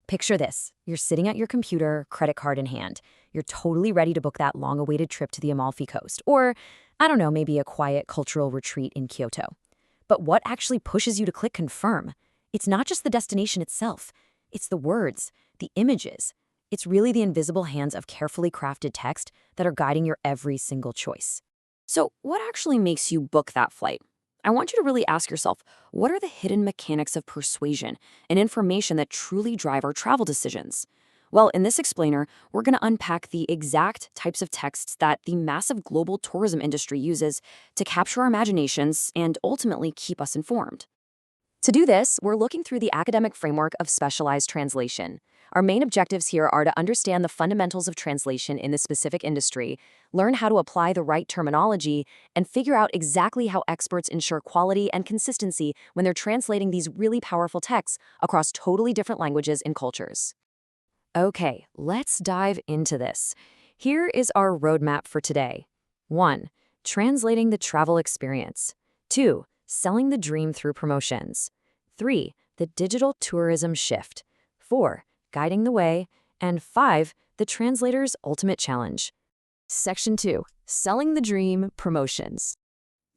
Picture this. You're sitting at your computer, credit card in hand. You're totally ready to book that long-awaited trip to the Amalfi Coast, or, I don't know, maybe a quiet cultural retreat in Kyoto. But what actually pushes you to click confirm? It's not just the destination itself. It's the words, the images. It's really the invisible hands of carefully crafted text that are guiding your every single choice. So what actually makes you book that flight? I want you to really ask yourself, what are the hidden mechanics of persuasion and information that truly drive our travel decisions? Well, in this explainer, we're going to unpack the exact types of texts that the massive global tourism industry uses to capture our imaginations and ultimately keep us informed. To do this, we're looking through the academic framework of specialized translation. Our main objectives here are to understand the fundamentals of translation in the specific industry, learn how to apply the right terminology, and figure out exactly how experts ensure quality and consistency when they're translating these really powerful texts across totally different languages and cultures. Okay, let's dive into this. Here is our roadmap for today. 1. Translating the travel experience. 2. Selling the dream through promotions. 3. The digital tourism shift. 4. Guiding the way. And 5. The translator's ultimate challenge. Section 2. Selling the dream, promotions.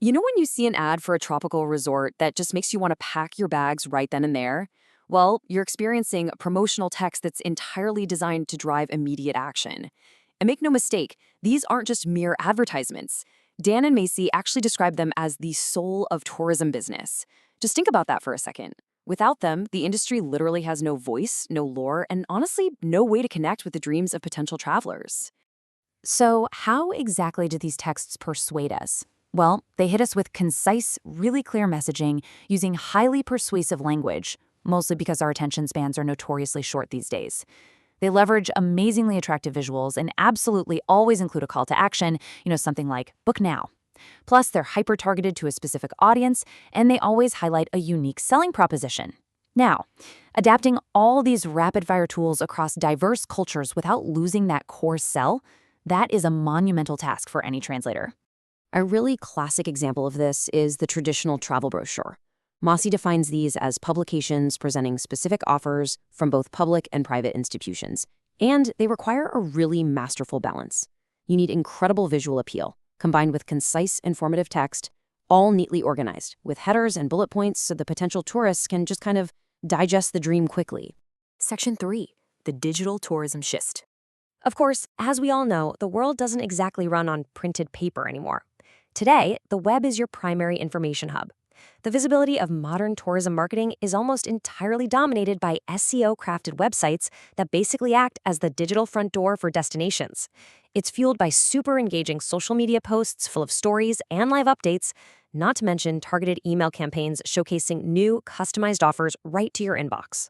You know when you see an ad for a tropical resort that just makes you want to pack your bags right then and there? Well, you're experiencing a promotional text that's entirely designed to drive immediate action. And make no mistake, these aren't just mere advertisements. Dan and Macy actually describe them as the soul of tourism business. Just think about that for a second. Without them, the industry literally has no voice, no lore, and honestly, no way to connect with the dreams of potential travelers. So how exactly do these texts persuade us? Well, they hit us with concise, really clear messaging using highly persuasive language, mostly because our attention spans are notoriously short these days. They leverage amazingly attractive visuals and absolutely always include a call to action, something like book now. Plus, they're hyper-targeted to a specific audience, and they always highlight a unique selling proposition. Now, adapting all these rapid-fire tools across diverse cultures without losing that core sell, that is a monumental task for any translator. A really classic example of this is the traditional travel brochure. Mossy defines these as publications presenting specific offers from both public and private institutions, and they require a really masterful balance. You need incredible visual appeal, combined with concise, informative text, all neatly organized, with headers and bullet points so the potential tourists can just kind of digest the dream quickly. Section 3. The digital tourism shift. Of course, as we all know, the world doesn't exactly run on printed paper anymore. Today, the web is your primary information hub. The visibility of modern tourism marketing is almost entirely dominated by SEO-crafted websites that basically act as the digital front door for destinations. It's fueled by super engaging social media posts full of stories and live updates, not to mention targeted email campaigns showcasing new, customized offers right to your inbox.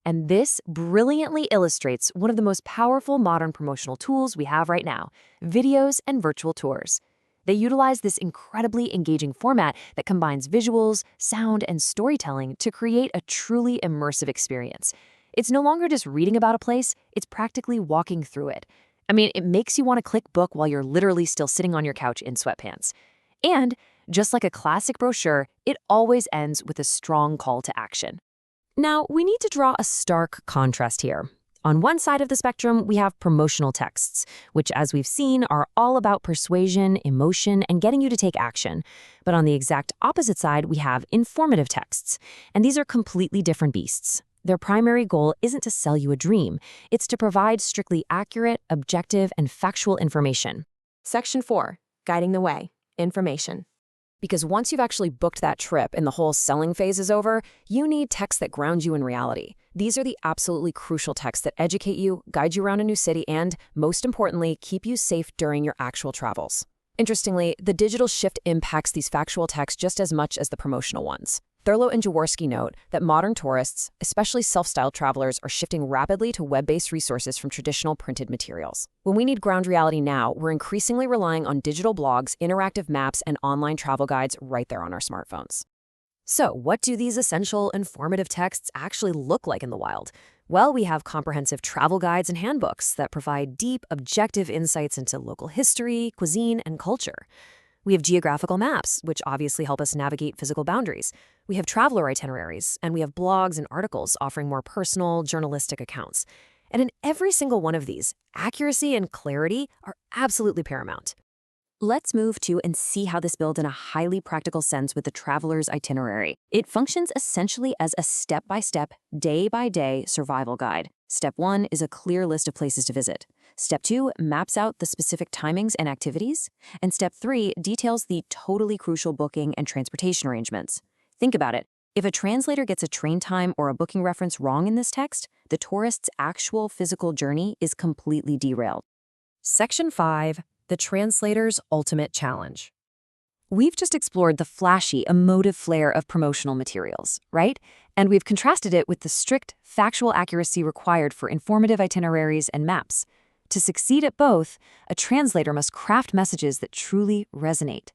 And this brilliantly illustrates one of the most powerful modern promotional tools we have right now: videos and virtual tours. They utilize this incredibly engaging format that combines visuals, sound, and storytelling to create a truly immersive experience. It's no longer just reading about a place, it's practically walking through it. I mean, it makes you want to click book while you're literally still sitting on your couch in sweatpants. And, just like a classic brochure, it always ends with a strong call to action. Now, we need to draw a stark contrast here. On one side of the spectrum, we have promotional texts, which, as we've seen, are all about persuasion, emotion, and getting you to take action. But on the exact opposite side, we have informative texts, and these are completely different beasts. Their primary goal isn't to sell you a dream. It's to provide strictly accurate, objective, and factual information. Section 4. Guiding the way. Information. Because once you've actually booked that trip and the whole selling phase is over, you need texts that ground you in reality. These are the absolutely crucial texts that educate you, guide you around a new city, and, most importantly, keep you safe during your actual travels. Interestingly, the digital shift impacts these factual texts just as much as the promotional ones. Thurlow and Jaworski note that modern tourists, especially self-styled travelers, are shifting rapidly to web-based resources from traditional printed materials. When we need ground reality now, we're increasingly relying on digital blogs, interactive maps, and online travel guides right there on our smartphones. So, what do these essential, informative texts actually look like in the wild? Well, we have comprehensive travel guides and handbooks that provide deep, objective insights into local history, cuisine, and culture. We have geographical maps, which obviously help us navigate physical boundaries. We have traveler itineraries, and we have blogs and articles offering more personal, journalistic accounts. And in every single one of these, accuracy and clarity are absolutely paramount. Let's move to and see how this builds in a highly practical sense with the traveler's itinerary. It functions essentially as a step-by-step, day-by-day survival guide. Step 1 is a clear list of places to visit. Step 2 maps out the specific timings and activities. And Step 3 details the totally crucial booking and transportation arrangements. Think about it. If a translator gets a train time or a booking reference wrong in this text, the tourist's actual physical journey is completely derailed. Section 5. The translator's ultimate challenge. We've just explored the flashy, emotive flair of promotional materials, right? And we've contrasted it with the strict, factual accuracy required for informative itineraries and maps. To succeed at both, a translator must craft messages that truly resonate.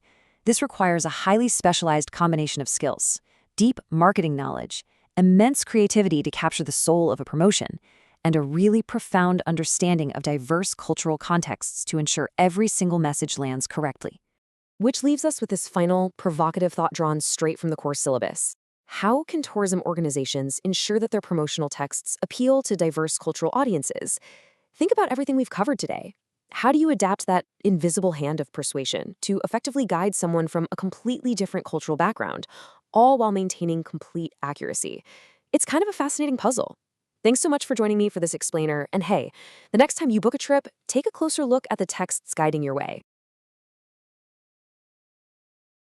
This requires a highly specialized combination of skills, deep marketing knowledge, immense creativity to capture the soul of a promotion, and a really profound understanding of diverse cultural contexts to ensure every single message lands correctly. Which leaves us with this final, provocative thought drawn straight from the course syllabus. How can tourism organizations ensure that their promotional texts appeal to diverse cultural audiences? Think about everything we've covered today. How do you adapt that invisible hand of persuasion to effectively guide someone from a completely different cultural background, all while maintaining complete accuracy? It's kind of a fascinating puzzle. Thanks so much for joining me for this explainer, and hey, the next time you book a trip, take a closer look at the texts guiding your way.